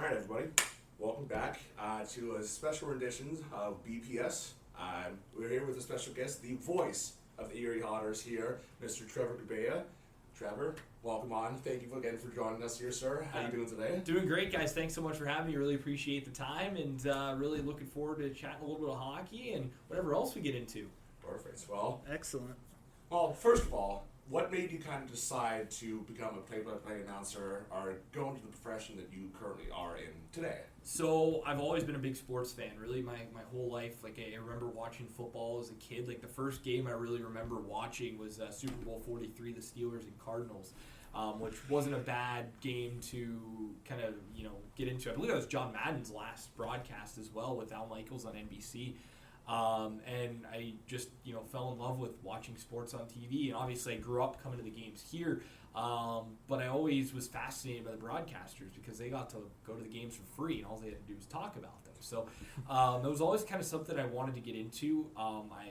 All right, everybody. Welcome back to a special rendition of BPS. We're here with a special guest, the voice of the Erie Otters here, Mr. Trevor Kubeja. Trevor, welcome on. Thank you again for joining us here, sir. How are you doing today? Doing great, guys. Thanks so much for having me. Really appreciate the time and really looking forward to chatting a little bit of hockey and whatever else we get into. Perfect. Well, excellent. Well, first of all, what made you kind of decide to become a play-by-play announcer or go into the profession that you currently are in today? So I've always been a big sports fan, really my whole life. Like I remember watching football as a kid. Like the first game I really remember watching was Super Bowl 43, the Steelers and Cardinals, which wasn't a bad game to kind of get into. I believe that was John Madden's last broadcast as well with Al Michaels on NBC. And I just, fell in love with watching sports on TV. And obviously I grew up coming to the games here. But I always was fascinated by the broadcasters because they got to go to the games for free and all they had to do was talk about them. So, that was always kind of something I wanted to get into.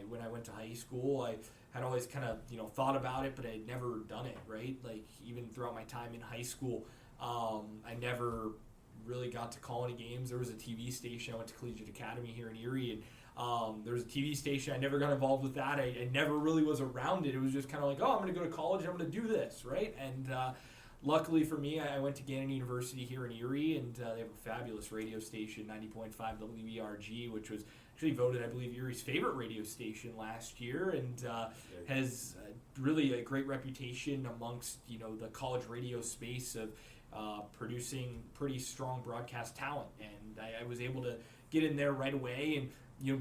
When I went to high school, I had always kind of, thought about it, but I had never done it, right? Like even throughout my time in high school, I never really got to call any games. There was a TV station. I went to Collegiate Academy here in Erie, and there was a TV station. I never got involved with that. I never really was around it. It was just kind of like, I'm going to go to college. I'm going to do this, right? And luckily for me, I went to Gannon University here in Erie, and they have a fabulous radio station, 90.5 WERG, which was actually voted, I believe, Erie's favorite radio station last year, and has really a great reputation amongst the college radio space of producing pretty strong broadcast talent. And I was able to get in there right away and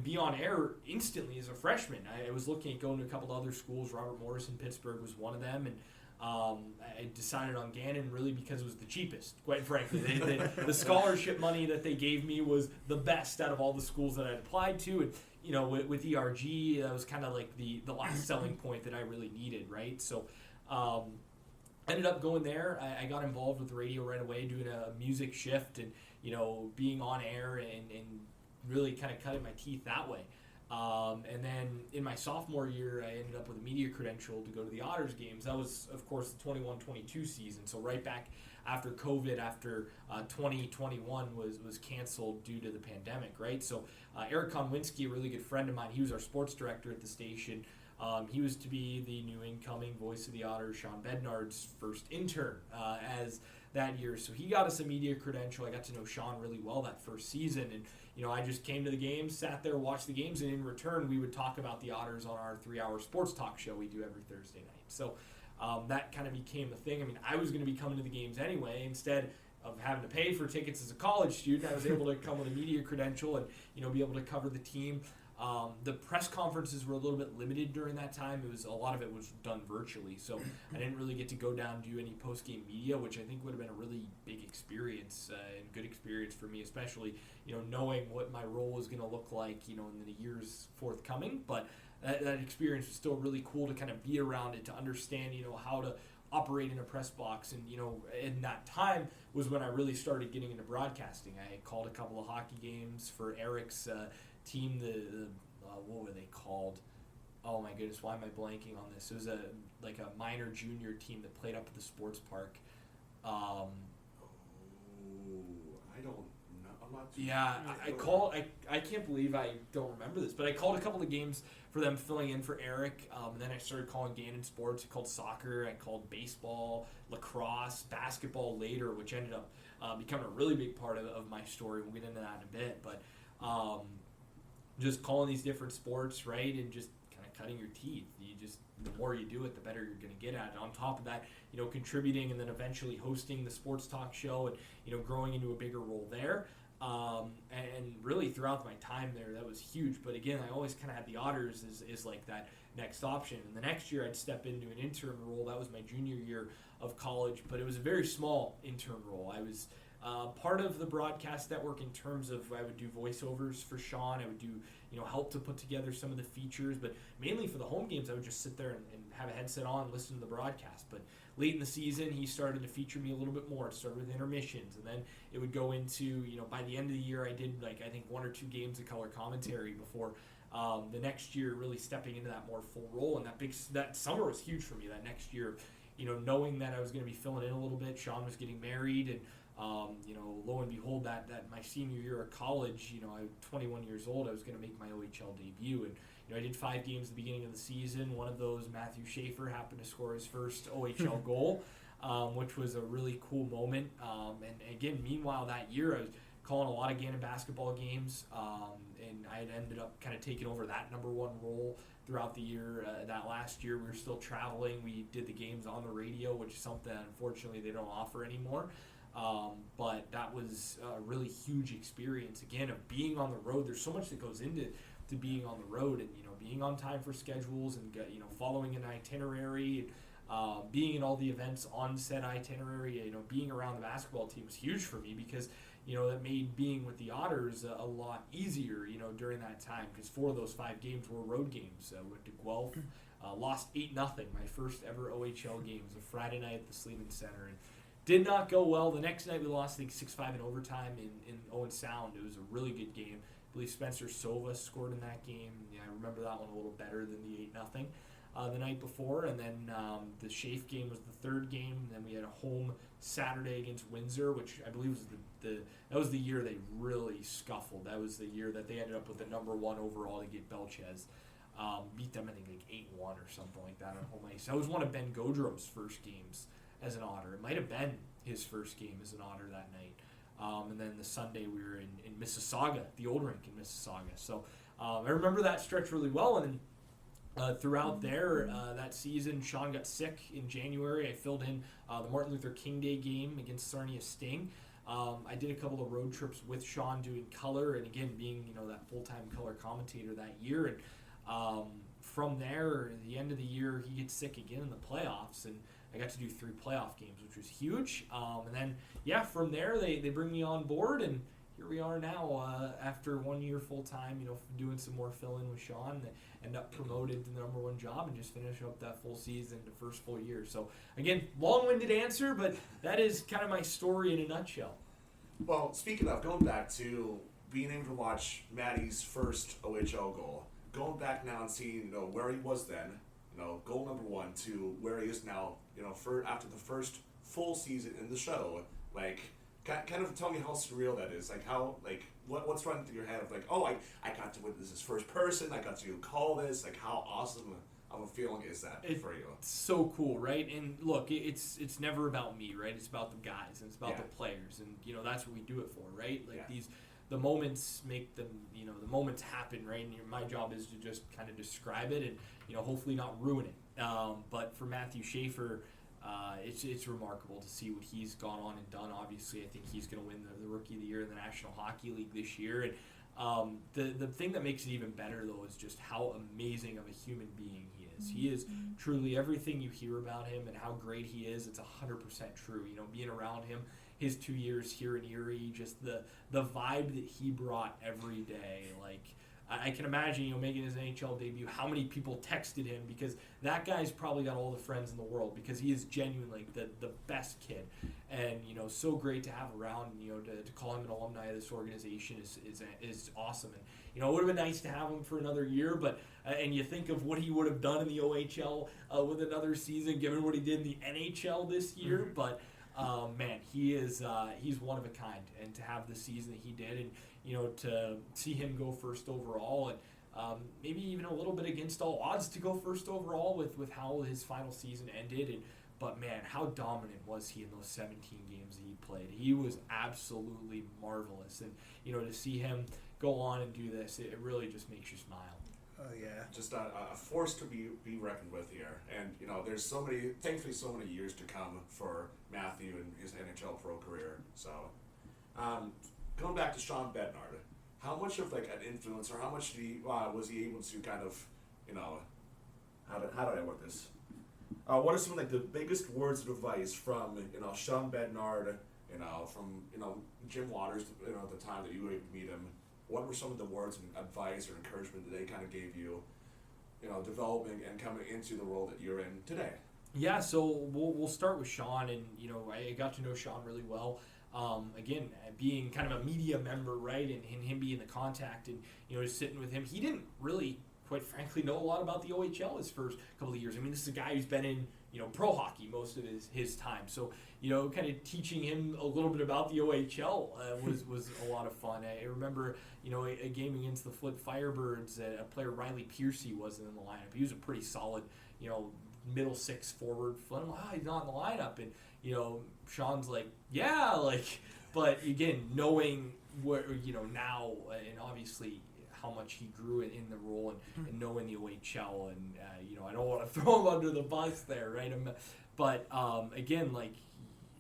be on air instantly as a freshman. I was looking at going to a couple of other schools. Robert Morris in Pittsburgh was one of them, and I decided on Gannon really because it was the cheapest, quite frankly. The scholarship money that they gave me was the best out of all the schools that I'd applied to, and with ERG, that was kind of like the last selling point that I really needed, right? So ended up going there. I got involved with the radio right away, doing a music shift and being on air and really kind of cutting my teeth that way. And then in my sophomore year, I ended up with a media credential to go to the Otters games. That was, of course, the 21-22 season. So right back after COVID, after 2021 was canceled due to the pandemic, right? So Eric Konwinski, a really good friend of mine, he was our sports director at the station. He was to be the new incoming voice of the Otters, Sean Bednard's first intern as that year. So he got us a media credential. I got to know Sean really well that first season. And, I just came to the games, sat there, watched the games, and in return, we would talk about the Otters on our 3-hour sports talk show we do every Thursday night. So that kind of became the thing. I mean, I was going to be coming to the games anyway. Instead of having to pay for tickets as a college student, I was able to come with a media credential and, be able to cover the team. The press conferences were a little bit limited during that time. A lot of it was done virtually, so I didn't really get to go down and do any post-game media, which I think would have been a really big experience and good experience for me, especially knowing what my role was going to look like in the years forthcoming. But that experience was still really cool to kind of be around it, to understand how to operate in a press box. And in that time was when I really started getting into broadcasting. I called a couple of hockey games for Eric's team, the what were they called? Oh my goodness, why am I blanking on this? It was a minor junior team that played up at the sports park. I don't know. I'm not too I can't believe I don't remember this, but I called a couple of games for them, filling in for Eric. And then I started calling Gannon sports. I called soccer. I called baseball, lacrosse, basketball later, which ended up becoming a really big part of my story. We'll get into that in a bit, but just calling these different sports, right, and just kind of cutting your teeth. The more you do it, the better you're going to get at it. On top of that, contributing and then eventually hosting the sports talk show and, growing into a bigger role there. And really throughout my time there, that was huge. But again, I always kind of had the Otters is like that next option. And the next year I'd step into an interim role. That was my junior year of college, but it was a very small interim role. I was part of the broadcast network in terms of I would do voiceovers for Sean. I would do, help to put together some of the features, but mainly for the home games, I would just sit there and have a headset on and listen to the broadcast. But late in the season, he started to feature me a little bit more. It started with intermissions, and then it would go into, by the end of the year, I did I think 1 or 2 games of color commentary before the next year really stepping into that more full role. And that summer was huge for me. That next year, knowing that I was going to be filling in a little bit. Sean was getting married, and Lo and behold, that my senior year of college, I was 21 years old. I was going to make my OHL debut, and I did 5 games at the beginning of the season. One of those, Matthew Schaefer happened to score his first OHL goal, which was a really cool moment. And again, meanwhile, that year I was calling a lot of Gannon basketball games, and I had ended up kind of taking over that number 1 role throughout the year. That last year we were still traveling. We did the games on the radio, which is something unfortunately they don't offer anymore. But that was a really huge experience, again, of being on the road. There's so much that goes into being on the road, and being on time for schedules, and following an itinerary, and being in all the events on said itinerary. Being around the basketball team was huge for me, because that made being with the Otters a lot easier, during that time, because 4 of those 5 games were road games. Went to Guelph, lost 8-0, my first ever OHL game. It was a Friday night at the Sleeman Center, and did not go well. The next night we lost, I think, 6-5 in overtime in Owen Sound. It was a really good game. I believe Spencer Sova scored in that game. Yeah, I remember that one a little better than the 8-0 the night before. And then the Schaaf game was the 3rd game. And then we had a home Saturday against Windsor, which I believe was that was the year they really scuffled. That was the year that they ended up with the number 1 overall to get Belchez. Beat them, I think, like 8-1 or something like that on home ice. That was one of Ben Godrom's first games as an Otter. It might have been his first game as an Otter that night. And then the Sunday we were in Mississauga, the old rink in Mississauga. So I remember that stretch really well. And then throughout there, that season, Sean got sick in January. I filled in the Martin Luther King Day game against Sarnia Sting. I did a couple of road trips with Sean doing color, and again, being that full-time color commentator that year. And from there, at the end of the year, he gets sick again in the playoffs, and I got to do 3 playoff games, which was huge. And then, from there, they bring me on board, and here we are now after 1 year full-time, doing some more fill-in with Sean. End up promoted to the number 1 job and just finish up that full season, the first full year. So, again, long-winded answer, but that is kind of my story in a nutshell. Well, speaking of, going back to being able to watch Matty's first OHL goal, going back now and seeing, where he was then, goal number 1 to where he is now, after the first full season in the show, like, kind of tell me how surreal that is. Like, how, like, what's running through your head of, like, oh, I got to witness this first person, I got to call this, like, how awesome of a feeling is that for you? It's so cool, right? And look, it's never about me, right? It's about the guys, and it's about the players, and, that's what we do it for, right? Like, the moments make them, the moments happen, right? And my job is to just kind of describe it and, hopefully not ruin it. But for Matthew Schaefer, it's remarkable to see what he's gone on and done. Obviously, I think he's going to win the Rookie of the Year in the National Hockey League this year. And the thing that makes it even better, though, is just how amazing of a human being he is. He is truly everything you hear about him and how great he is. It's 100% true. Being around him, his 2 years here in Erie, just the vibe that he brought every day. Like, I can imagine, making his NHL debut, how many people texted him, because that guy's probably got all the friends in the world, because he is genuinely the best kid. And, so great to have around, to call him an alumni of this organization is awesome. And, it would have been nice to have him for another year, but, and you think of what he would have done in the OHL with another season, given what he did in the NHL this year. But, man, he's one of a kind, and to have the season that he did, and, to see him go first overall, and maybe even a little bit against all odds to go first overall with how his final season ended. But man, how dominant was he in those 17 games that he played? He was absolutely marvelous, and to see him go on and do this, it really just makes you smile. Oh yeah, just a force to be reckoned with here, and there's thankfully so many years to come for Matthew and his NHL pro career. So, going back to Sean Bednard, how much of like an influence, or how much was he able to kind of, how do I word this? What are some of like the biggest words of advice from Sean Bednard, from Jim Waters, at the time that you were able to meet him? What were some of the words and advice or encouragement that they kind of gave you, developing and coming into the role that you're in today? Yeah, so we'll start with Sean, and I got to know Sean really well. Again, being kind of a media member, right, and him being the contact, and just sitting with him, he didn't really, quite frankly, know a lot about the OHL his first couple of years. I mean, this is a guy who's been in pro hockey most of his time. So, kind of teaching him a little bit about the OHL was a lot of fun. I remember, a game against the Flint Firebirds, a player Riley Piercy wasn't in the lineup. He was a pretty solid, middle six forward. Flint, he's not in the lineup. And, Sean's like, yeah, but again, knowing what, now, and obviously how much he grew in the role and knowing the OHL, and I don't want to throw him under the bus there, right? But again,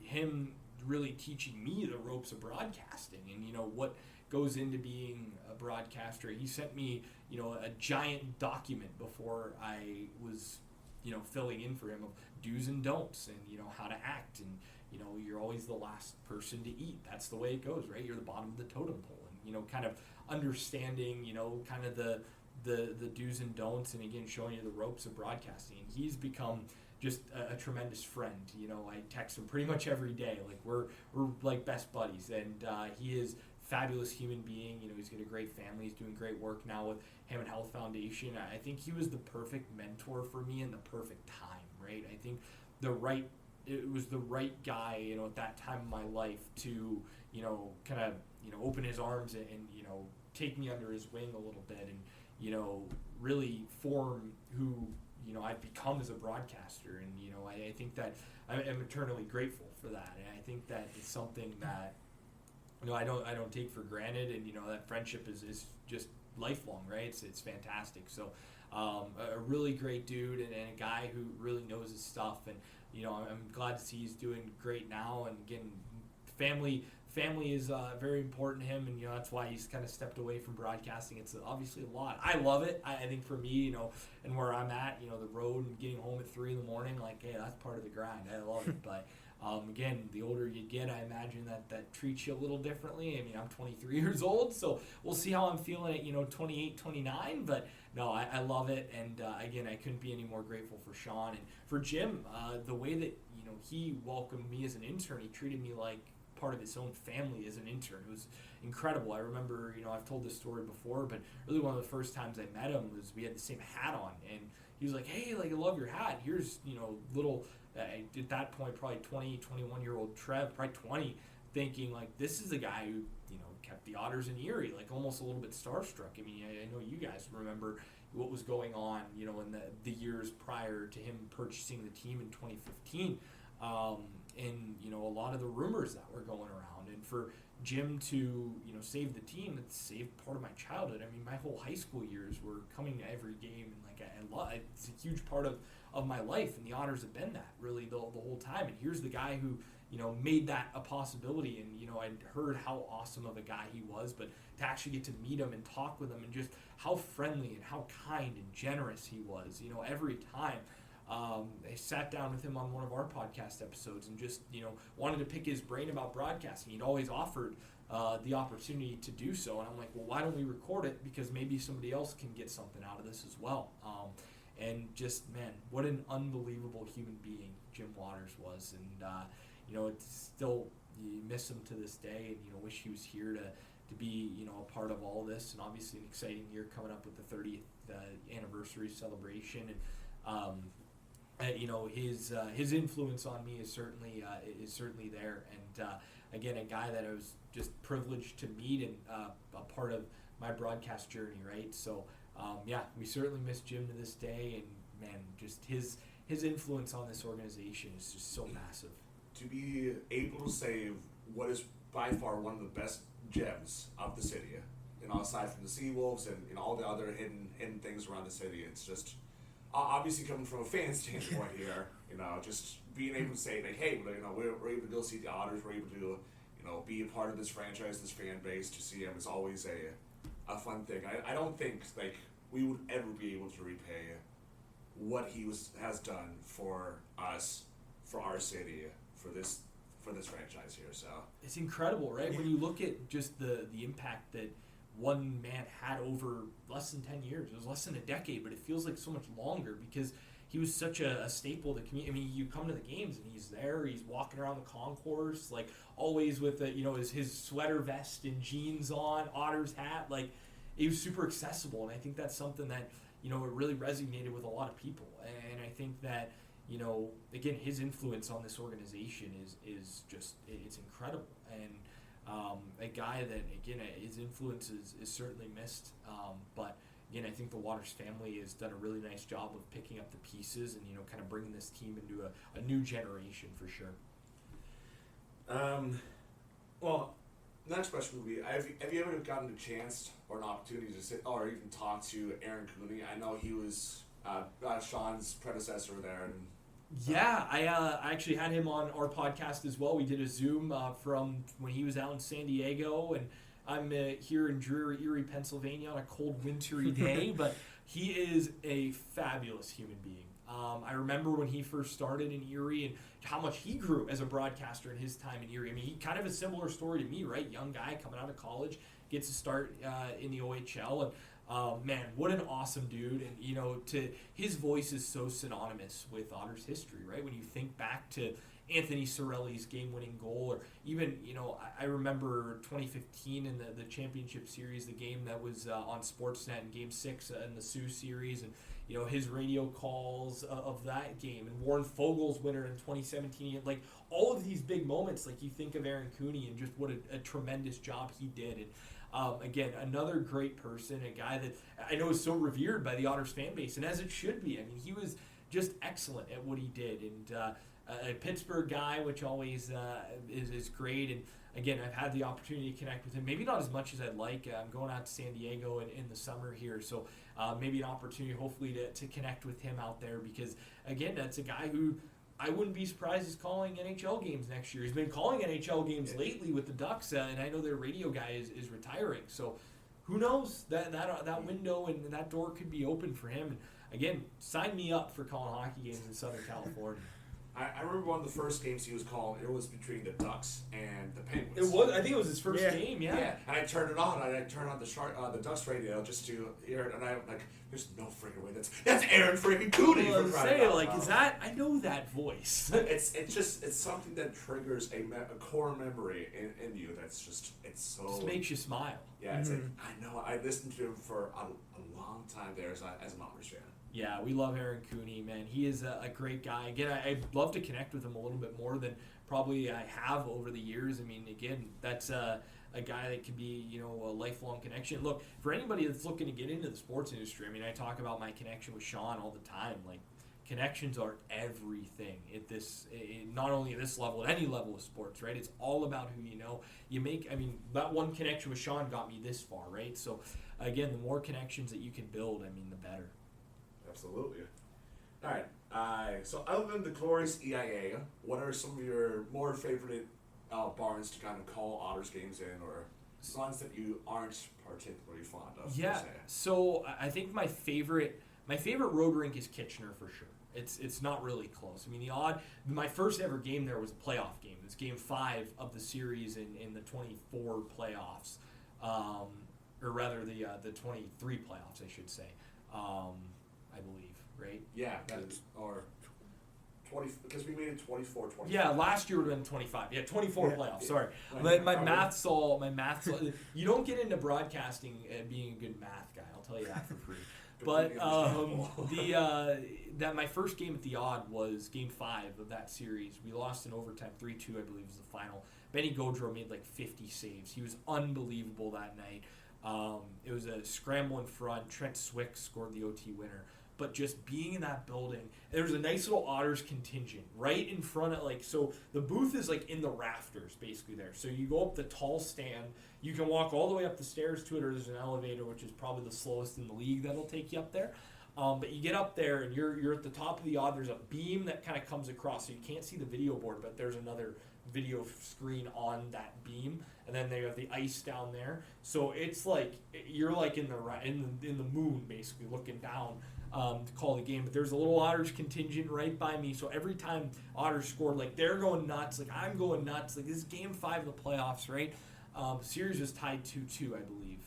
him really teaching me the ropes of broadcasting and what goes into being a broadcaster. He sent me a giant document before I was filling in for him of do's and don'ts and how to act, and you're always the last person to eat. That's the way it goes, right? You're the bottom of the totem pole, and kind of understanding kind of the do's and don'ts, and again showing you the ropes of broadcasting. And he's become just a tremendous friend. I text him pretty much every day. We're like best buddies, and he is fabulous human being. He's got a great family. He's doing great work now with Hammond Health Foundation. I think he was the perfect mentor for me in the perfect time, right? I think it was the right guy, at that time of my life to, kind of, open his arms and take me under his wing a little bit and, really form who, I've become as a broadcaster. And, I think that I'm eternally grateful for that. And I think that it's something that, I don't take for granted, and that friendship is just lifelong, right? It's fantastic. So a really great dude and a guy who really knows his stuff, and I'm glad to see he's doing great now. And again, family is very important to him, and that's why he's kind of stepped away from broadcasting. It's obviously a lot. I love it. I think for me, and where I'm at, the road and getting home at 3 a.m, hey, that's part of the grind. I love it. But again, the older you get, I imagine that treats you a little differently. I mean, I'm 23 years old, so we'll see how I'm feeling at 28, 29. But no, I love it. And again, I couldn't be any more grateful for Sean and for Jim. The way that he welcomed me as an intern, he treated me like part of his own family as an intern. It was incredible. I remember, I've told this story before, but really one of the first times I met him was we had the same hat on, and he was like, hey, I love your hat. Here's, little, at that point, probably 20, 21-year-old Trev, probably 20, thinking, this is a guy who, kept the Otters in Erie, almost a little bit starstruck. I mean, I know you guys remember what was going on, in the years prior to him purchasing the team in 2015. And a lot of the rumors that were going around, and for Jim to save the team, it saved part of my childhood. I mean, my whole high school years were coming to every game, and I love it's a huge part of my life, and the Otters have been that really the whole time. And here's the guy who made that a possibility, and I'd heard how awesome of a guy he was, but to actually get to meet him and talk with him, and just how friendly and how kind and generous he was, every time. I sat down with him on one of our podcast episodes and just, wanted to pick his brain about broadcasting. He'd always offered the opportunity to do so. And I'm like, well, why don't we record it? Because maybe somebody else can get something out of this as well. And just, man, what an unbelievable human being Jim Waters was. And, it's still, you miss him to this day, and, wish he was here to be, a part of all this. And obviously an exciting year coming up with the 30th anniversary celebration. And, his influence on me is certainly there, and again, a guy that I was just privileged to meet and a part of my broadcast journey, right? So we certainly miss Jim to this day, and man, just his influence on this organization is just so massive. To be able to save what is by far one of the best gems of the city, aside from the Seawolves and all the other hidden things around the city, it's just. Obviously, coming from a fan standpoint here, just being able to say, hey, we're able to go see the Otters, we're able to, be a part of this franchise, this fan base, to see him is always a fun thing. I don't think, we would ever be able to repay what he has done for us, for our city, for this franchise here. So it's incredible, right? When you look at just the impact that one man had over less than 10 years. It was less than a decade, but it feels like so much longer because he was such a staple of the community. I mean, you come to the games and he's there, he's walking around the concourse, always with his sweater vest and jeans on, Otters hat. He was super accessible, and I think that's something that, it really resonated with a lot of people. And I think that, again, his influence on this organization is just, it's incredible. And a guy that, again, his influence is certainly missed. But again, I think the Waters family has done a really nice job of picking up the pieces and, kind of bringing this team into a new generation for sure. Well, next question would be, have you ever gotten a chance or an opportunity to sit or even talk to Aaron Cooney? I know he was Sean's predecessor there. And yeah, I actually had him on our podcast as well. We did a Zoom from when he was out in San Diego, and I'm here in dreary Erie, Pennsylvania on a cold, wintry day, but he is a fabulous human being. I remember when he first started in Erie and how much he grew as a broadcaster in his time in Erie. I mean, he kind of a similar story to me, right? Young guy coming out of college, gets to start in the OHL, and man, what an awesome dude. And, to his voice is so synonymous with Otters history, right? When you think back to Anthony Cirelli's game-winning goal, or even, I remember 2015 in the championship series, the game that was on Sportsnet in Game 6 in the Sioux series, and, his radio calls of that game, and Warren Fogel's winner in 2017, like, all of these big moments, like, you think of Aaron Cooney and just what a tremendous job he did. And again, another great person, a guy that I know is so revered by the Otters fan base, and as it should be. I mean, he was just excellent at what he did, and a Pittsburgh guy, which always is great. And again, I've had the opportunity to connect with him. Maybe not as much as I'd like. I'm going out to San Diego in the summer here, so maybe an opportunity, hopefully, to connect with him out there. Because again, that's a guy who I wouldn't be surprised is calling NHL games next year. He's been calling NHL games lately with the Ducks, and I know their radio guy is retiring. So who knows? That window and that door could be open for him. And again, sign me up for calling hockey games in Southern California. I remember one of the first games he was calling. It was between the Ducks and the Penguins. It was. I think it was his first game. Yeah. Yeah, and I turned it on. I turned on the Ducks radio just to hear it, and I'm like, "There's no freaking way. That's Aaron freaking Cooney." Well, is that? I know that voice. It's something that triggers a core memory in you. That's just so. Just makes you smile. Yeah, it's like I know. I listened to him for a long time there as an Otters fan. Yeah, we love Aaron Cooney, man. He is a great guy. Again, I'd love to connect with him a little bit more than probably I have over the years. I mean, again, that's a guy that could be, a lifelong connection. Look, for anybody that's looking to get into the sports industry, I mean, I talk about my connection with Sean all the time. Like, connections are everything at this, not only at this level, at any level of sports, right? It's all about who you know. That one connection with Sean got me this far, right? So, again, the more connections that you can build, the better. Absolutely. All right. So other than the glorious EIA, what are some of your more favorite barns to kind of call Otters games in, or ones that you aren't particularly fond of? Yeah. So I think my favorite road rink is Kitchener for sure. It's not really close. My first ever game there was a playoff game. It was Game 5 of the series in the 24 playoffs, or rather the 23 playoffs, I should say. I believe, right? Yeah, or 20, because we made it 24, 25. Yeah, last year would have been 25. Yeah, 24 playoffs, sorry. My math's all, you don't get into broadcasting being a good math guy, I'll tell you that for free. But my first game at the Odd was Game 5 of that series. We lost in overtime, 3-2, I believe was the final. Benny Gaudreau made like 50 saves. He was unbelievable that night. It was a scramble in front. Trent Swick scored the OT winner. But just being in that building, there was a nice little Otters contingent right in front of, so the booth is in the rafters basically there. So you go up the tall stand, you can walk all the way up the stairs to it, or there's an elevator, which is probably the slowest in the league that'll take you up there. But you get up there and you're at the top of the Odd. There's a beam that kind of comes across, so you can't see the video board, but there's another video screen on that beam, and then they have the ice down there. So it's you're in the moon basically, looking down to call the game. But there's a little Otters contingent right by me, so every time Otters scored, they're going nuts, I'm going nuts. This is Game 5 of the playoffs, right? The series was tied 2-2, I believe,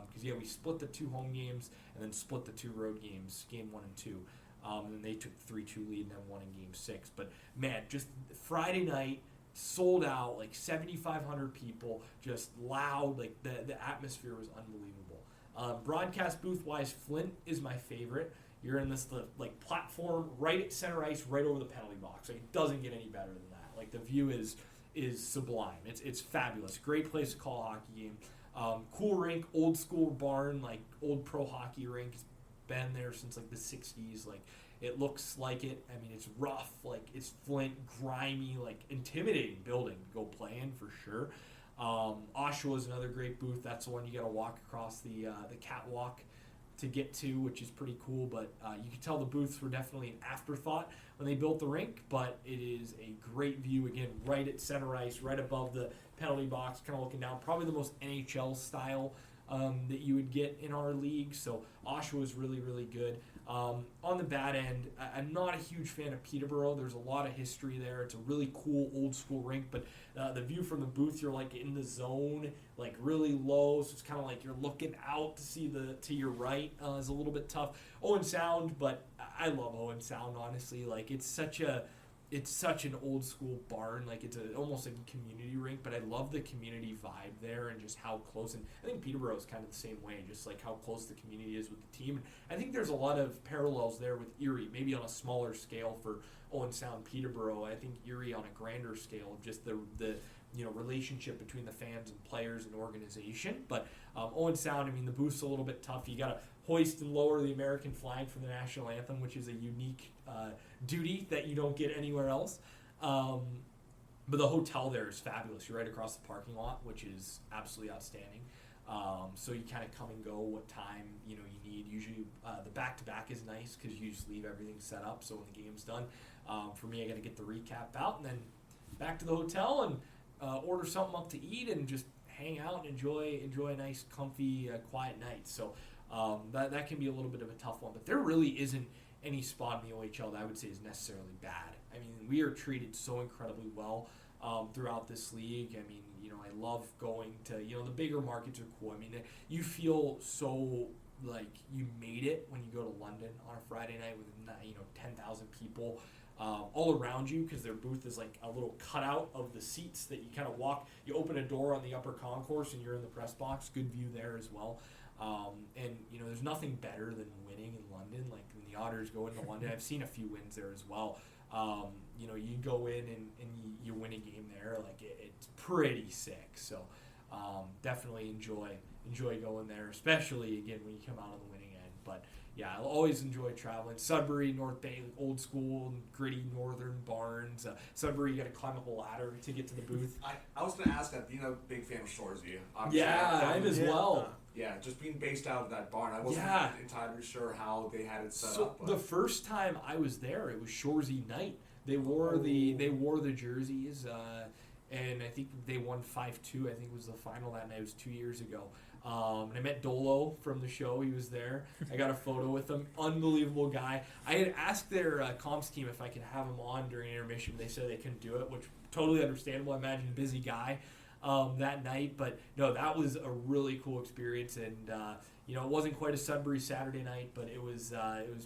because we split the 2 home games and then split the 2 road games, Game 1 and 2. And then they took 3-2 lead and then won in Game 6. But man, just Friday night, sold out, 7,500 people, just loud, the atmosphere was unbelievable. Broadcast booth wise, Flint is my favorite. You're in this like platform right at center ice, right over the penalty box. Like, it doesn't get any better than that. Like, the view is sublime. It's fabulous. Great place to call a hockey game. Cool rink, old school barn, like old pro hockey rink. It's been there since like the 60s. Like, it looks like it. I mean, it's rough. Like, it's flint, grimy, like intimidating building to go play in for sure. Oshawa is another great booth. That's the one you got to walk across the catwalk to get to, which is pretty cool. But you can tell the booths were definitely an afterthought when they built the rink. But it is a great view, again, right at center ice, right above the penalty box, kind of looking down. Probably the most NHL style that you would get in our league. So Oshawa is really, really good. On the bad end, I'm not a huge fan of Peterborough. There's a lot of history there. It's a really cool old school rink, but the view from the booth, you're like in the zone, like really low, so it's kind of like you're looking out to see to your right is a little bit tough. Owen Sound, but I love Owen Sound, honestly. Like, it's such an old school barn. Like, it's almost like a community rink, but I love the community vibe there and just how close. And I think Peterborough is kind of the same way, just like how close the community is with the team. And I think there's a lot of parallels there with Erie, maybe on a smaller scale for Owen Sound, Peterborough. I think Erie on a grander scale of just the relationship between the fans and players and organization. But Owen Sound, I mean, the booth's a little bit tough. You got to hoist and lower the American flag for the national anthem, which is a unique duty that you don't get anywhere else. But the hotel there is fabulous. You're right across the parking lot, which is absolutely outstanding. So you kind of come and go what time you need. Usually the back-to-back is nice because you just leave everything set up. So when the game's done, for me, I got to get the recap out and then back to the hotel and order something up to eat and just hang out and enjoy a nice, comfy, quiet night. So that can be a little bit of a tough one. But there really isn't any spot in the OHL that I would say is necessarily bad. I mean, we are treated so incredibly well throughout this league. I mean, I love going to, the bigger markets are cool. I mean, you feel so like you made it when you go to London on a Friday night with 10,000 people all around you, because their booth is like a little cutout of the seats that you kind of walk. You open a door on the upper concourse and you're in the press box. Good view there as well. And there's nothing better than winning in London. Like, when the Otters go into London, I've seen a few wins there as well. You go in and you win a game there. Like, it's pretty sick. So definitely enjoy going there, especially again when you come out on the winning end. But yeah, I'll always enjoy traveling. Sudbury, North Bay, old school, gritty northern barns. Sudbury, you got to climb up a ladder to get to the booth. I was going to ask that, being a big fan of Shoresy. Yeah, I'm as well. Yeah, just being based out of that barn. I wasn't entirely sure how they had it set up. But the first time I was there, it was Shoresy night. They wore the jerseys, and I think they won 5-2. I think was the final that night. It was 2 years ago. And I met Dolo from the show. He was there. I got a photo with him. Unbelievable guy. I had asked their comms team if I could have him on during intermission. They said they couldn't do it, which totally understandable. I imagine a busy guy that night. But no, that was a really cool experience. And it wasn't quite a Sudbury Saturday night, but it was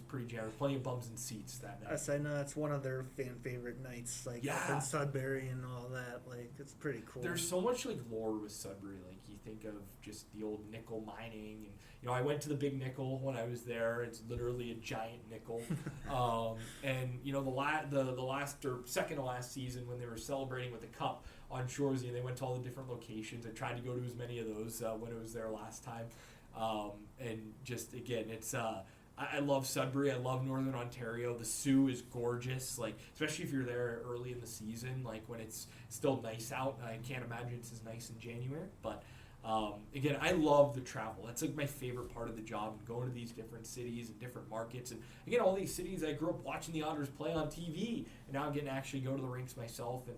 pretty generous. Plenty of bums and seats that night. Yes, I know that's one of their fan favorite nights, like up in Sudbury and all that. Like, it's pretty cool. There's so much like lore with Sudbury. Like, you think of just the old nickel mining, and I went to the Big Nickel when I was there. It's literally a giant nickel. And the last or second to last season when they were celebrating with the cup on Shoresy, and they went to all the different locations. I tried to go to as many of those when it was there last time. And just again, it's I love Sudbury. I love Northern Ontario. The Sioux is gorgeous, like especially if you're there early in the season, like when it's still nice out. I can't imagine it's as nice in January, but again, I love the travel. That's like my favorite part of the job, going to these different cities and different markets. And again, all these cities I grew up watching the Otters play on TV, and now I'm getting to actually go to the rinks myself and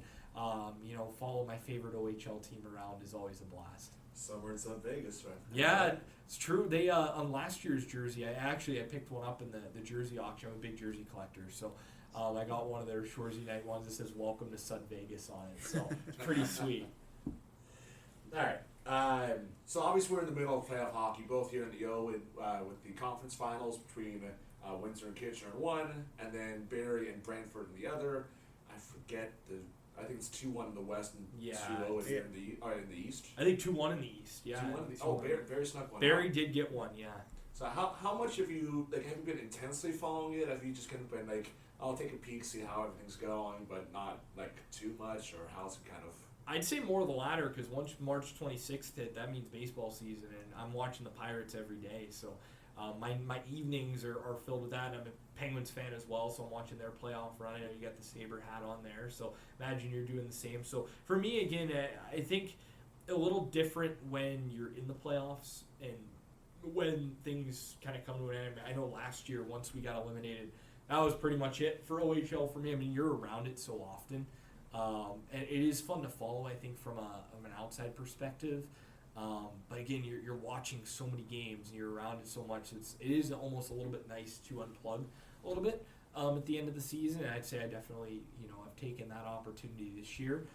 follow my favorite OHL team around is always a blast. Somewhere in South Vegas, right? Yeah, it's true. They on last year's jersey, I picked one up in the jersey auction. I'm a big jersey collector, so I got one of their Shoresy night ones that says "Welcome to Sud Vegas" on it. So it's pretty sweet. All right. So obviously we're in the middle of playoff hockey, both here in the O with the conference finals between Windsor and Kitchener in one, and then Barrie and Brantford in the other. I think it's 2-1 in the West and 2-0 in the East. I think 2-1 in the East. Yeah. 2-1 in the Barrie snuck one. Barrie did get one. Yeah. So how much have you been intensely following it? Have you just kind of been like, I'll take a peek, see how everything's going, but not like too much, or how's it kind of? I'd say more of the latter, because once March 26th hit, that means baseball season, and I'm watching the Pirates every day. So my evenings are filled with that. And I'm a Penguins fan as well, so I'm watching their playoff run. I know you got the Sabre hat on there, so imagine you're doing the same. So for me, again, I think a little different when you're in the playoffs and when things kind of come to an end. I know last year, once we got eliminated, that was pretty much it for OHL for me. I mean, you're around it so often. And it is fun to follow, I think, from an outside perspective. But again, you're watching so many games and you're around it so much. It is almost a little bit nice to unplug a little bit at the end of the season. And I'd say I definitely, I've taken that opportunity this year.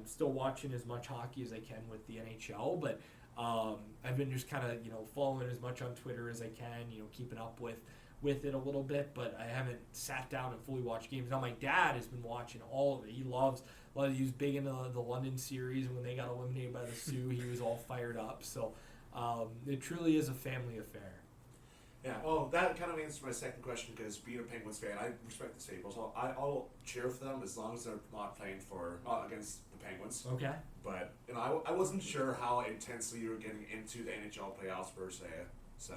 Still watching as much hockey as I can with the NHL, but I've been just kind of, following as much on Twitter as I can, keeping up with it a little bit, but I haven't sat down and fully watched games. Now my dad has been watching all of it. He was big into the London series, and when they got eliminated by the Sioux, he was all fired up. So it truly is a family affair. Yeah, well, that kind of answers my second question, because being a Penguins fan, I respect the Sabres. I'll cheer for them as long as they're not playing not against the Penguins. Okay. But I wasn't sure how intensely you were getting into the NHL playoffs per se, so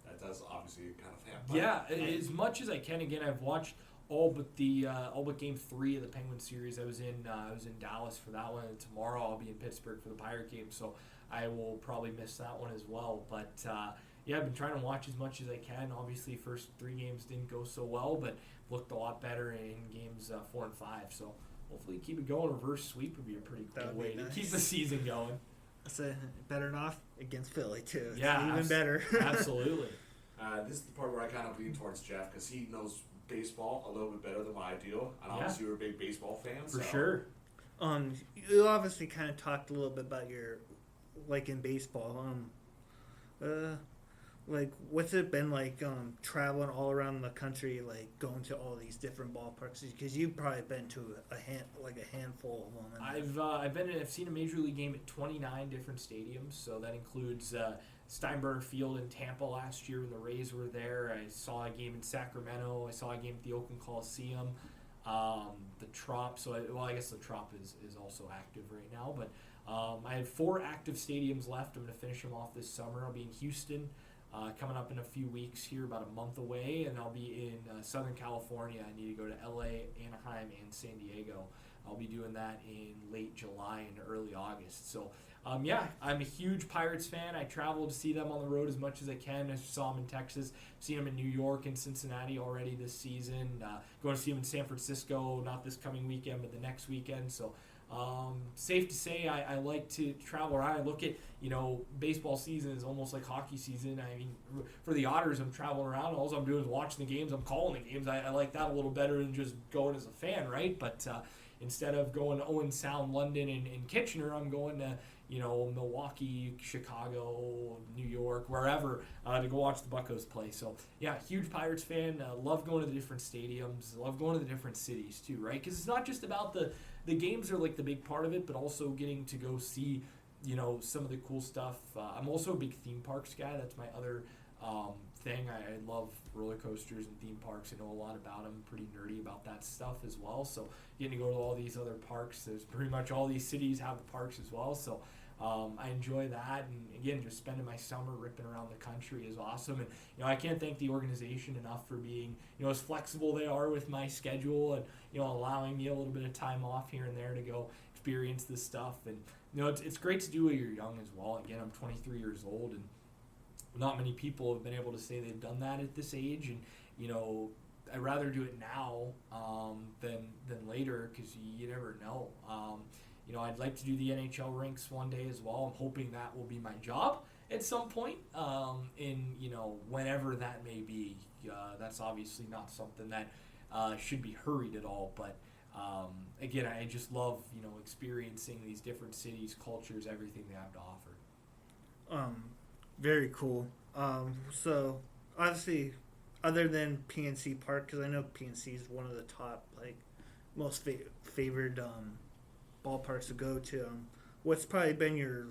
that does obviously kind of happen. Yeah, as much as I can. Again, I've watched all but Game 3 of the Penguins series. I was in Dallas for that one, and tomorrow I'll be in Pittsburgh for the Pirate game, so I will probably miss that one as well. But yeah, I've been trying to watch as much as I can. Obviously, first 3 games didn't go so well, but looked a lot better in games 4 and 5. So hopefully keep it going. Reverse sweep would be a pretty cool way to keep the season going. So better off against Philly too. It's yeah, even better. Absolutely. This is the part where I kind of lean towards Jeff, because he knows baseball a little bit better than what I do, and obviously you're a big baseball fan. For sure. You obviously kind of talked a little bit about your, like in baseball. Like, what's it been like traveling all around the country, like going to all these different ballparks? Because you've probably been to a handful of them. I've seen a major league game at 29 different stadiums, so that includes Steinbrenner Field in Tampa last year when the Rays were there. I saw a game in Sacramento. I saw a game at the Oakland Coliseum. The Trop, I guess the Trop is also active right now, but I have 4 active stadiums left. I'm going to finish them off this summer. I'll be in Houston coming up in a few weeks here, about a month away, and I'll be in Southern California. I need to go to LA, Anaheim, and San Diego. I'll be doing that in late July and early August. So yeah, I'm a huge Pirates fan. I travel to see them on the road as much as I can. I saw them in Texas, seen them in New York and Cincinnati already this season. Going to see them in San Francisco, not this coming weekend, but the next weekend. So safe to say I like to travel around. I look at, baseball season is almost like hockey season. I mean, for the Otters, I'm traveling around. All I'm doing is watching the games. I'm calling the games. I like that a little better than just going as a fan, right? But instead of going to Owen Sound, London, and Kitchener, I'm going to Milwaukee, Chicago, New York, wherever, to go watch the Buccos play. So, yeah, huge Pirates fan. Love going to the different stadiums. Love going to the different cities, too, right? Because it's not just about the games are, like, the big part of it, but also getting to go see, some of the cool stuff. I'm also a big theme parks guy. That's my other thing. I love roller coasters and theme parks. I know a lot about them. Pretty nerdy about that stuff as well. So, getting to go to all these other parks. There's pretty much all these cities have the parks as well. So, I enjoy that, and again, just spending my summer ripping around the country is awesome. And I can't thank the organization enough for being as flexible they are with my schedule, and allowing me a little bit of time off here and there to go experience this stuff. And it's great to do when you're young as well. Again, I'm 23 years old, and not many people have been able to say they've done that at this age. And I'd rather do it now than later, because you never know. I'd like to do the NHL rinks one day as well. I'm hoping that will be my job at some point, whenever that may be. That's obviously not something that should be hurried at all. But again, I just love experiencing these different cities, cultures, everything they have to offer. Very cool. So obviously, other than PNC Park, because I know PNC is one of the top most favored ballparks to go to. What's probably been your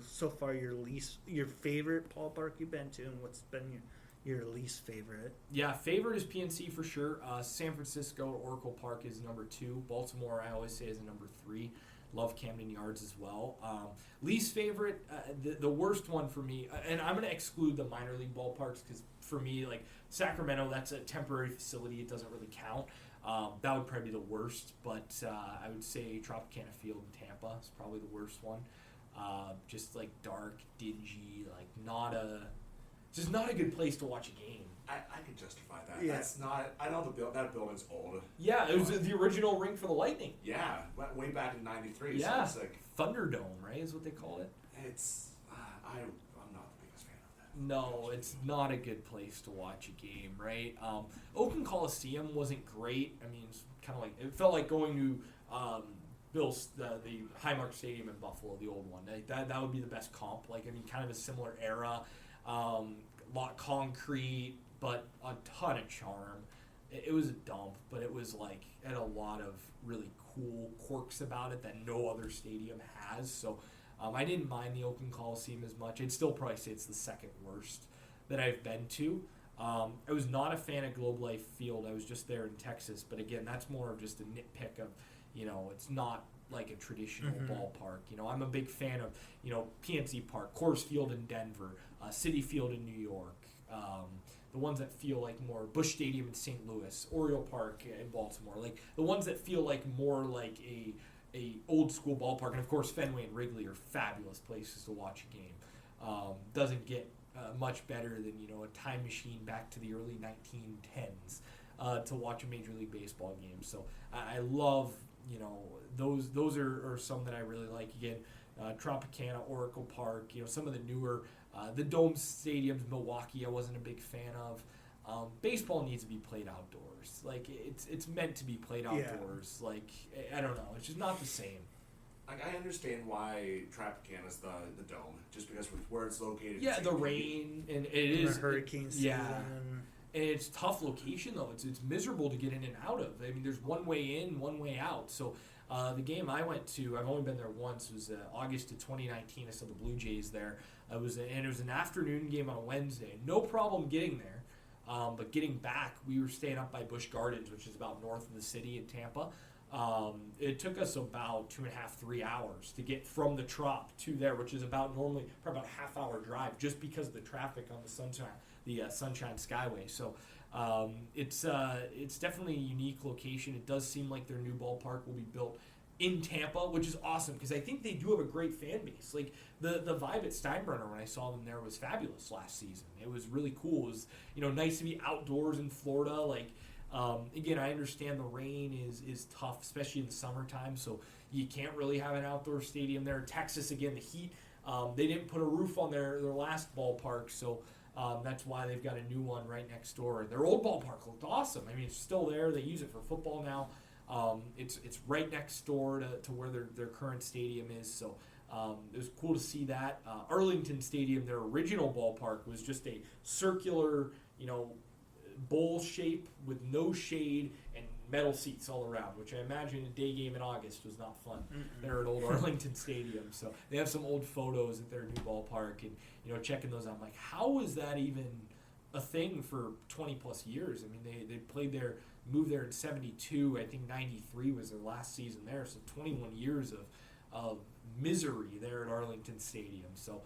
favorite ballpark you've been to, and what's been your least favorite. Yeah, favorite is PNC for sure. San Francisco, Oracle Park is number 2. Baltimore, I always say, is a number 3. Love Camden Yards as well. Least favorite, the worst one for me, and I'm going to exclude the minor league ballparks because for me, like Sacramento, that's a temporary facility. It doesn't really count. That would probably be the worst, but I would say Tropicana Field in Tampa is probably the worst one. Just like dark, dingy, like just not a good place to watch a game. I can justify that. Yeah. That's not. I know that building's old. Yeah, it was the original rink for the Lightning. Yeah, way back in '93. Yeah, so it's like Thunderdome, right? Is what they call it. it's. I'm not the biggest fan of that. No, it's not a good place to watch a game, right? Oakland Coliseum wasn't great. I mean, it's kind of like it felt like going to Bill's the Highmark Stadium in Buffalo, the old one. Like that would be the best comp. Like I mean, kind of a similar era, lot concrete, but a ton of charm. It was a dump, but it was like had a lot of really cool quirks about it that no other stadium has. So I didn't mind the Oakland Coliseum as much. I'd still probably say it's the second worst that I've been to. I was not a fan of Globe Life Field. I was just there in Texas, but again, that's more of just a nitpick of, it's not like a traditional ballpark. I'm a big fan of, PNC Park, Coors Field in Denver, Citi Field in New York, the ones that feel like more Busch Stadium in St. Louis, Oriole Park in Baltimore, like the ones that feel like more like a old school ballpark. And of course, Fenway and Wrigley are fabulous places to watch a game. Doesn't get much better than a time machine back to the early 1910s to watch a Major League Baseball game. So I love those are some that I really like. Again, Tropicana, Oracle Park, some of the newer the dome stadiums, Milwaukee, I wasn't a big fan of. Baseball needs to be played outdoors. Like it's meant to be played outdoors. Yeah. Like I don't know, it's just not the same. Like I understand why Tropicana's the dome, just because with where it's located. Yeah, the rain and it is the hurricane season. Yeah, and it's tough location though. It's miserable to get in and out of. I mean, there's one way in, one way out. So the game I went to, I've only been there once. Was August of 2019. I saw the Blue Jays there. It was an afternoon game on a Wednesday. No problem getting there. But getting back, we were staying up by Busch Gardens, which is about north of the city in Tampa. It took us about 2.5, 3 hours to get from the Trop to there, which is normally about a half-hour drive, just because of the traffic on the Sunshine Skyway. So it's definitely a unique location. It does seem like their new ballpark will be built in Tampa, which is awesome because I think they do have a great fan base. Like the vibe at Steinbrenner when I saw them there was fabulous last season. It was really cool. It was nice to be outdoors in Florida. Like again, I understand the rain is tough, especially in the summertime. So you can't really have an outdoor stadium there. Texas again, the heat. They didn't put a roof on their last ballpark, so that's why they've got a new one right next door. Their old ballpark looked awesome. I mean, it's still there. They use it for football now. It's right next door to where their current stadium is, so it was cool to see that. Arlington Stadium, their original ballpark, was just a circular, bowl shape with no shade and metal seats all around, which I imagine a day game in August was not fun. They're at old Arlington Stadium, so they have some old photos at their new ballpark, and checking those out. I'm like, how is that even a thing for 20 plus years? I mean, they played there, moved there in 72. I think 93 was their last season there, so 21 years of misery there at Arlington Stadium. So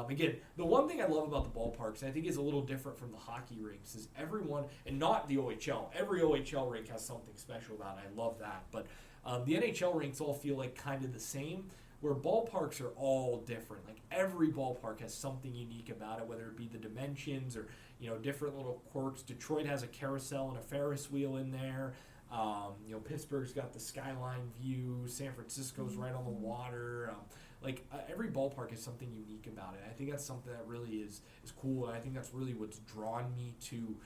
again, the one thing I love about the ballparks, I think is a little different from the hockey rinks, is everyone, and not the OHL, every OHL rink has something special about it. I love that. But the NHL rinks all feel like kind of the same, where ballparks are all different. Like every ballpark has something unique about it, whether it be the dimensions or different little quirks. Detroit has a carousel and a Ferris wheel in there. Pittsburgh's got the skyline view. San Francisco's right on the water. Every ballpark has something unique about it. I think that's something that really is cool, and I think that's really what's drawn me to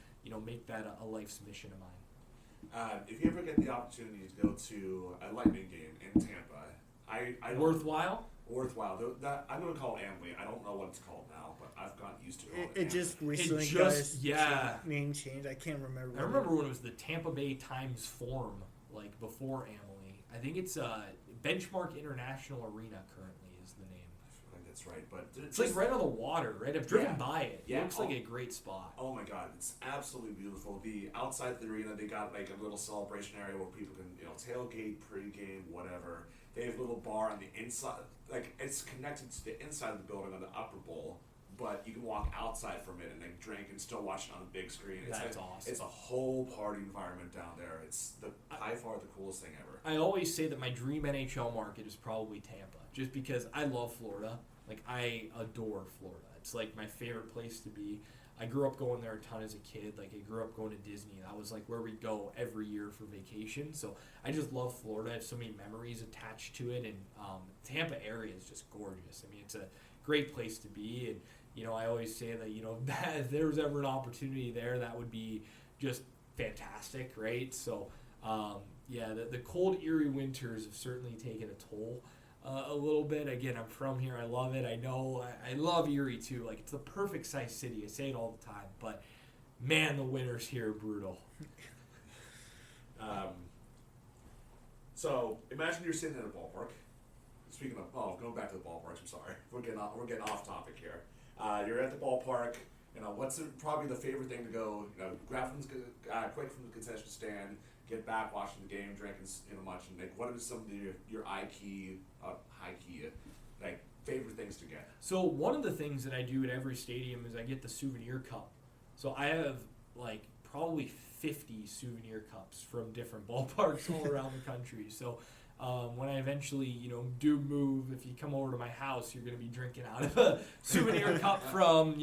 make that a life's mission of mine. If you ever get the opportunity to go to a Lightning game in Tampa, I don't, Worthwhile? I'm going to call it Amway. I don't know what it's called now, but I've gotten used to it. It just recently name change. I can't remember. I remember when it was the Tampa Bay Times Forum, like before Amway. I think it's Benchmark International Arena currently is the name. I feel like that's That's right. But It's like right on the water, right? I've driven by it. Yeah. It looks like a great spot. Oh my God, it's absolutely beautiful. The outside the arena, they got like a little celebration area where people can, tailgate, pregame, whatever. They have a little bar on the inside, like it's connected to the inside of the building on the upper bowl, but you can walk outside from it and then drink and still watch it on a big screen. That's awesome. It's a whole party environment down there. It's by far the coolest thing ever. I always say that my dream NHL market is probably Tampa, just because I love Florida. Like, I adore Florida. It's like my favorite place to be. I grew up going there a ton as a kid. Like, I grew up going to Disney. That was like where we'd go every year for vacation. So I just love Florida. I have so many memories attached to it, and Tampa area is just gorgeous. I mean, it's a great place to be, and I always say that that if there was ever an opportunity there, that would be just fantastic, right? So the cold Erie winters have certainly taken a toll a little bit. Again, I'm from here. I love it. I know. I love Erie too. Like, it's the perfect size city. I say it all the time, but man, the winters here are brutal. So imagine you're sitting in a ballpark. Speaking of, going back to the ballparks. I'm sorry, we're getting off topic here. You're at the ballpark. What's probably the favorite thing to go? Grab from quick from the concession stand, get back, watching the game, drinking much, and like, what are some of your high key, like favorite things to get? So one of the things that I do at every stadium is I get the souvenir cup. So I have like probably 50 souvenir cups from different ballparks all around the country. So when I eventually, do move, if you come over to my house, you're going to be drinking out of a souvenir cup from,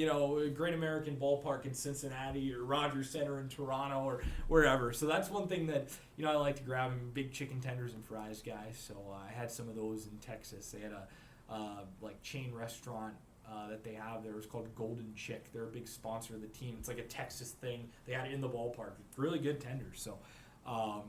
Great American Ballpark in Cincinnati or Rogers Center in Toronto or wherever. So that's one thing that, I like to grab. I'm a big chicken tenders and fries guy. So I had some of those in Texas. They had a chain restaurant that they have there. It's called Golden Chick. They're a big sponsor of the team. It's like a Texas thing. They had it in the ballpark. Really good tenders. So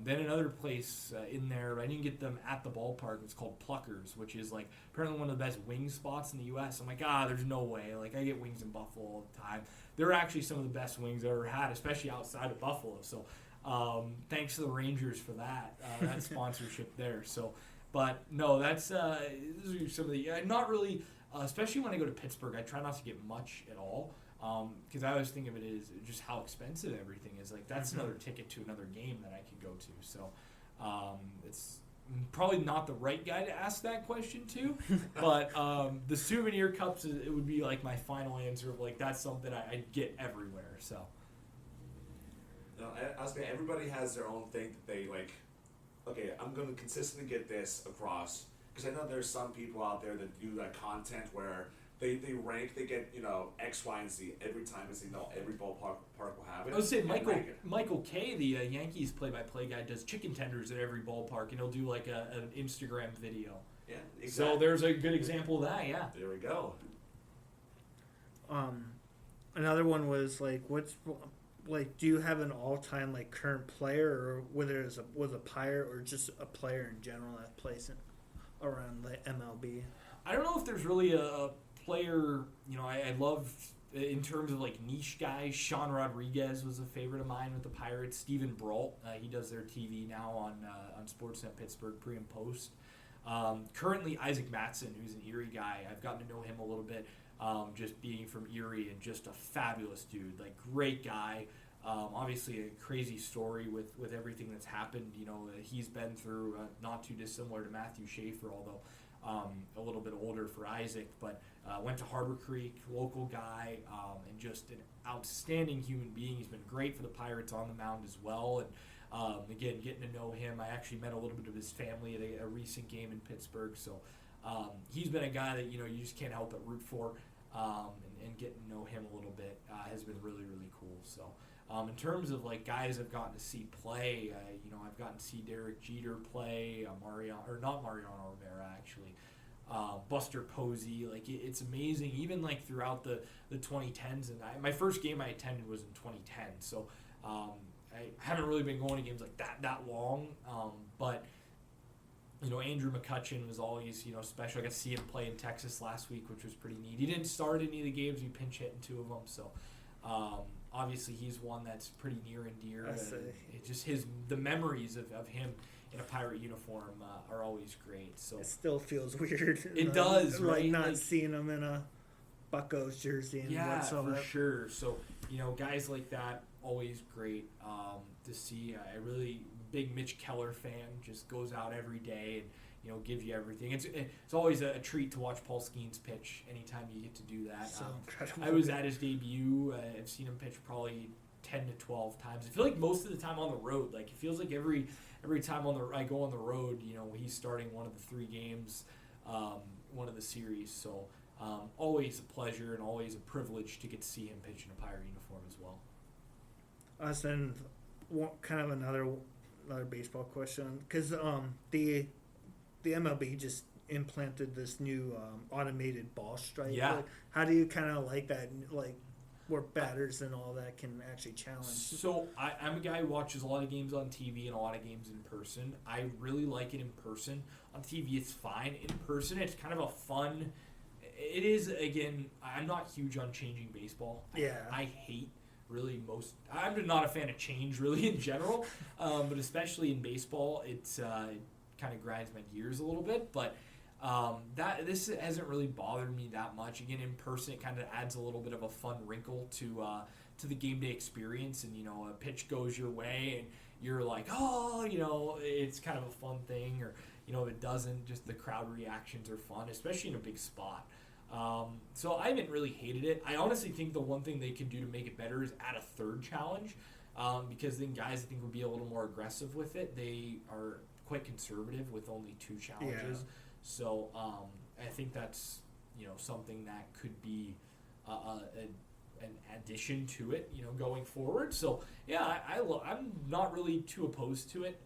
then another place in there, I didn't get them at the ballpark. It's called Pluckers, which is like apparently one of the best wing spots in the U.S. I'm like, there's no way. Like, I get wings in Buffalo all the time. They're actually some of the best wings I've ever had, especially outside of Buffalo. So thanks to the Rangers for that sponsorship there. So, but no, that's these are some of the not really. Especially when I go to Pittsburgh, I try not to get much at all. Because I always think of it as just how expensive everything is. Like, that's another ticket to another game that I could go to. So it's probably not the right guy to ask that question to. But the souvenir cups, it would be like my final answer of like, that's something I get everywhere. So. No, I was saying, everybody has their own thing that they like. Okay, I'm going to consistently get this across. Because I know there's some people out there that do that content where they rank, they get, X, Y, and Z every time, because they know every ballpark will have it. I would say Michael Kay, the Yankees play-by-play guy, does chicken tenders at every ballpark, and he'll do like an Instagram video. Yeah, exactly. So there's a good example of that, yeah. There we go. Another one was like, do you have an all-time like current player, or whether it was a Pirate or just a player in general that plays around the MLB? I don't know if there's really a player, I love in terms of like niche guys. Sean Rodriguez was a favorite of mine with the Pirates. Steven Brault, he does their TV now on Sportsnet Pittsburgh pre and post. Currently Isaac Mattson, who's an Erie guy. I've gotten to know him a little bit, just being from Erie, and just a fabulous dude, like great guy. Obviously a crazy story with everything that's happened. He's been through not too dissimilar to Matthew Schaefer, although a little bit older for Isaac, but went to Harbor Creek, local guy, and just an outstanding human being. He's been great for the Pirates on the mound as well. And again, getting to know him, I actually met a little bit of his family at a recent game in Pittsburgh. So he's been a guy that you just can't help but root for, and getting to know him a little bit has been really, really cool. So. In terms of like guys I've gotten to see play, I've gotten to see Derek Jeter play, not Mariano Rivera actually, Buster Posey. Like it's amazing. Even like throughout the 2010s, and my first game I attended was in 2010, so I haven't really been going to games like that long. But Andrew McCutcheon was always special. I got to see him play in Texas last week, which was pretty neat. He didn't start any of the games. He pinch hit in 2 of them, so. Obviously, he's one that's pretty near and dear. It's just the memories of him in a Pirate uniform are always great. So It still feels weird. It does, like right? not Like- seeing them in a Buccos jersey and yeah, whatsoever. for sure. So guys like that always great to see. I really big Mitch Keller fan. Just goes out every day and gives you everything. It's always a treat to watch Paul Skeens pitch anytime you get to do that. So incredible. I was at his debut. I've seen him pitch probably 10 to 12 times. I feel like most of the time on the road. Like it feels like every time I go on the road, he's starting one of the 3 games, one of the series. So always a pleasure and always a privilege to get to see him pitch in a Pirate uniform as well. Then kind of another baseball question, because the MLB just implanted this new automated ball strike. Yeah. Like, how do you kind of like that? Like where batters and all that can actually challenge. So I'm a guy who watches a lot of games on TV and a lot of games in person. I really like it in person. On TV, it's fine. In person, it's kind of a fun. It is, again, I'm not huge on changing baseball. Yeah. I hate really most. I'm not a fan of change really in general, but especially in baseball, it kind of grinds my gears a little bit. But this hasn't really bothered me that much. Again, in person, it kind of adds a little bit of a fun wrinkle to the game day experience. And a pitch goes your way, and you're like, oh, it's kind of a fun thing. Or if it doesn't, just the crowd reactions are fun, especially in a big spot. So I haven't really hated it. I honestly think the one thing they can do to make it better is add a third challenge, because then guys I think would be a little more aggressive with it. They are quite conservative with only 2 challenges. Yeah. So I think that's something that could be an addition to it going forward. So yeah, I'm not really too opposed to it.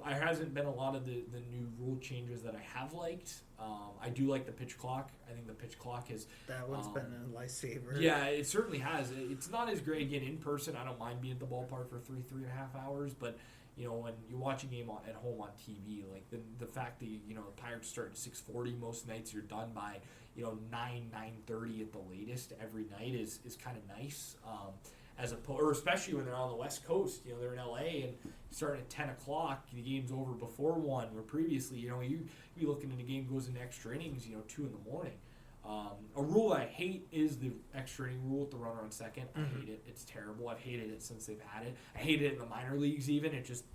There hasn't been a lot of the new rule changes that I have liked. I do like the pitch clock. I think the pitch clock is... That one's been a lifesaver. Yeah, it certainly has. It's not as great, again, in person. I don't mind being at the ballpark for 3.5 hours, but, when you watch a game at home on TV, like the fact that, the Pirates start at 6:40 most nights, you're done by, 9:30 at the latest every night is kind of nice. Or especially when they're on the West Coast, they're in LA and starting at 10 o'clock, the game's over before 1, where previously, you'd be looking at a game goes into extra innings, 2 in the morning. A rule I hate is the extra inning rule with the runner on second. I hate it. It's terrible. I've hated it since they've had it. I hated it in the minor leagues even. It just,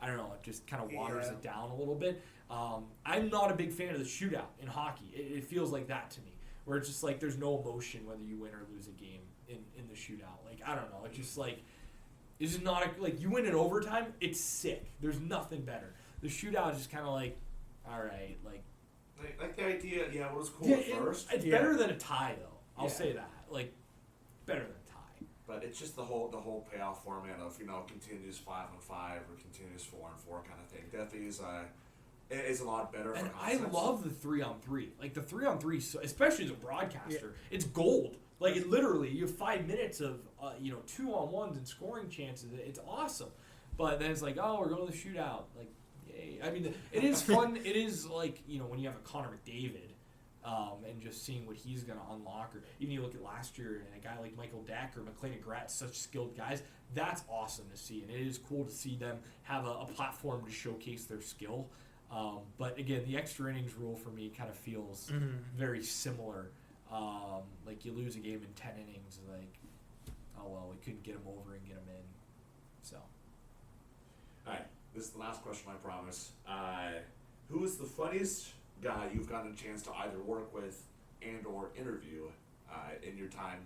I don't know, it just kind of waters it down a little bit. I'm not a big fan of the shootout in hockey. It feels like that to me, where it's just like there's no emotion whether you win or lose a game in the shootout. Like, I don't know. It's just like, it's just not, like, you win in overtime, it's sick. There's nothing better. The shootout is just kind of like, all right, like the idea, what was cool yeah, at first. It's better than a tie, though. I'll say that. Like, better than a tie. But it's just the whole payoff format of continues 5-on-5 or continues 4-on-4 kind of thing. Definitely is a lot better. And for I love the 3-on-3. Like the 3-on-3, especially as a broadcaster, it's gold. Like it literally, you have 5 minutes of 2-on-1s and scoring chances. It's awesome. But then it's like, oh, we're going to the shootout. Like, yay! I mean, it is fun. It is like when you have a Connor McDavid. And just seeing what he's going to unlock, or even you look at last year and a guy like Michael Deck or McLean Gratz, such skilled guys, that's awesome to see. And it is cool to see them have a platform to showcase their skill. But again, the extra innings rule for me kind of feels very similar. Like you lose a game in 10 innings, like, oh well, we couldn't get them over and get them in. So. All right, this is the last question, I promise. Who is the funniest guy you've gotten a chance to either work with and or interview in your time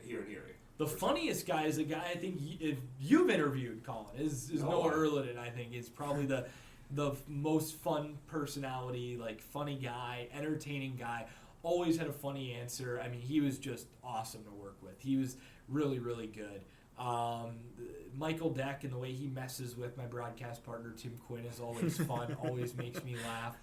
here in Erie? The funniest guy is a guy I think if you've interviewed, Colin, is Noah Erliden. I think is probably the most fun personality, like funny guy, entertaining guy. Always had a funny answer. I mean, he was just awesome to work with. He was really, really good. Michael Deck and the way he messes with my broadcast partner Tim Quinn is always fun. Always makes me laugh.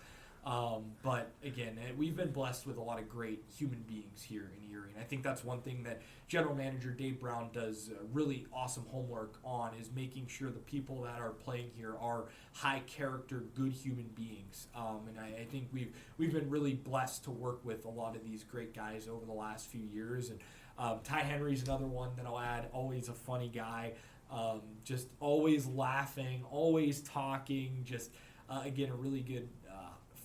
But again, we've been blessed with a lot of great human beings here in Erie, and I think that's one thing that General Manager Dave Brown does really awesome homework on, is making sure the people that are playing here are high character, good human beings. And I think we've been really blessed to work with a lot of these great guys over the last few years. And Ty Henry's another one that I'll add. Always a funny guy. Just always laughing, always talking. Just again, a really good,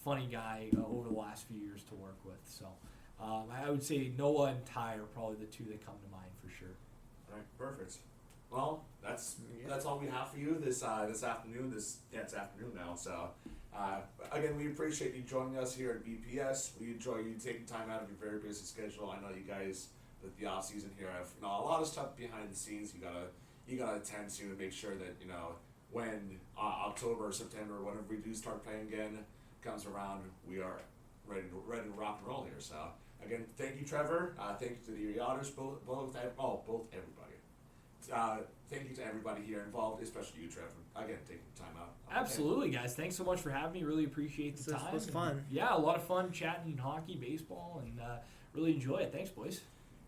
funny guy over the last few years to work with. So I would say Noah and Ty are probably the two that come to mind for sure. All right, perfect. Well, that's all we have for you this afternoon. It's afternoon now. So again, we appreciate you joining us here at BPS. We enjoy you taking time out of your very busy schedule. I know you guys with the off season here have a lot of stuff behind the scenes. You gotta attend to and make sure that when October or September, whenever we do start playing again, comes around, we are ready to rock and roll here. So again, thank you, Trevor. Thank you to the Erie Otters, both everybody. Thank you to everybody here involved, especially you, Trevor. Again, taking time out. Absolutely, guys. Thanks so much for having me. Really appreciate the time. It was fun. Yeah, a lot of fun chatting hockey, baseball, and really enjoy it. Thanks, boys.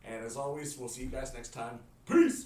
And as always, we'll see you guys next time. Peace!